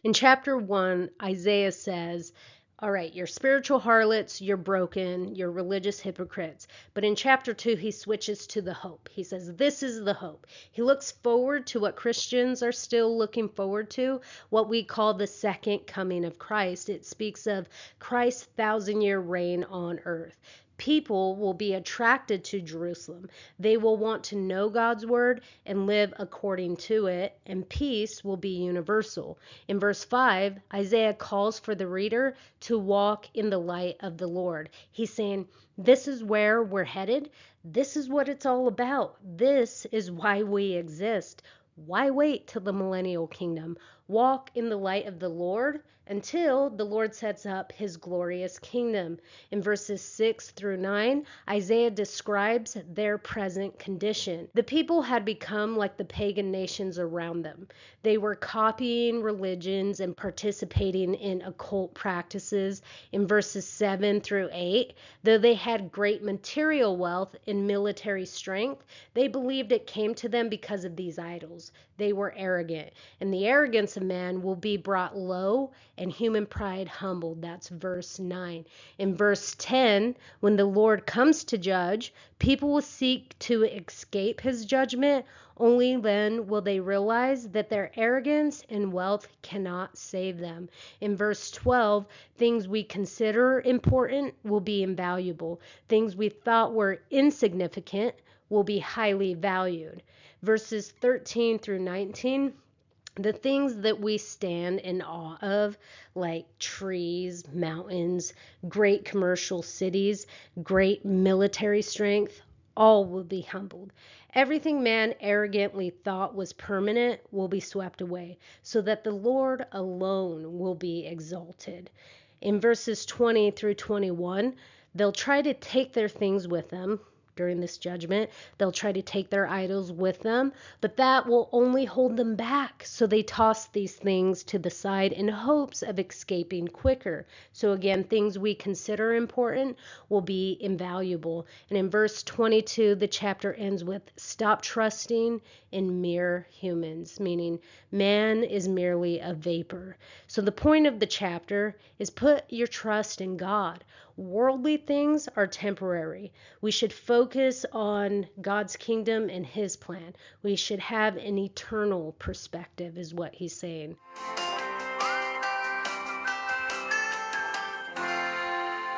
In chapter 1, Isaiah says, all right, you're spiritual harlots, you're broken, you're religious hypocrites. But in chapter 2, he switches to the hope. He says, this is the hope. He looks forward to what Christians are still looking forward to, what we call the second coming of Christ. It speaks of Christ's 1,000-year reign on earth. People will be attracted to Jerusalem. They will want to know God's word and live according to it, and peace will be universal. In verse 5, Isaiah calls for the reader to walk in the light of the Lord. He's saying, this is where we're headed. This is what it's all about. This is why we exist. Why wait till the millennial kingdom? Walk in the light of the Lord until the Lord sets up his glorious kingdom. In verses 6 through 9, Isaiah describes their present condition. The people had become like the pagan nations around them. They were copying religions and participating in occult practices. In verses 7 through 8, though they had great material wealth and military strength, they believed it came to them because of these idols. They were arrogant, and the arrogance of man will be brought low and human pride humbled. That's verse 9. In verse 10, when the Lord comes to judge, people will seek to escape his judgment. Only then will they realize that their arrogance and wealth cannot save them. In verse 12, things we consider important will be invaluable. Things we thought were insignificant will be highly valued. Verses 13 through 19, the things that we stand in awe of, like trees, mountains, great commercial cities, great military strength, all will be humbled. Everything man arrogantly thought was permanent will be swept away, so that the Lord alone will be exalted. In verses 20 through 21, they'll try to take their things with them. During this judgment, they'll try to take their idols with them, but that will only hold them back. So they toss these things to the side in hopes of escaping quicker. So again, things we consider important will be invaluable. And in verse 22, the chapter ends with, stop trusting in mere humans, meaning man is merely a vapor. So the point of the chapter is put your trust in God. Worldly things are temporary. We should focus on God's kingdom and his plan. We should have an eternal perspective, is what he's saying.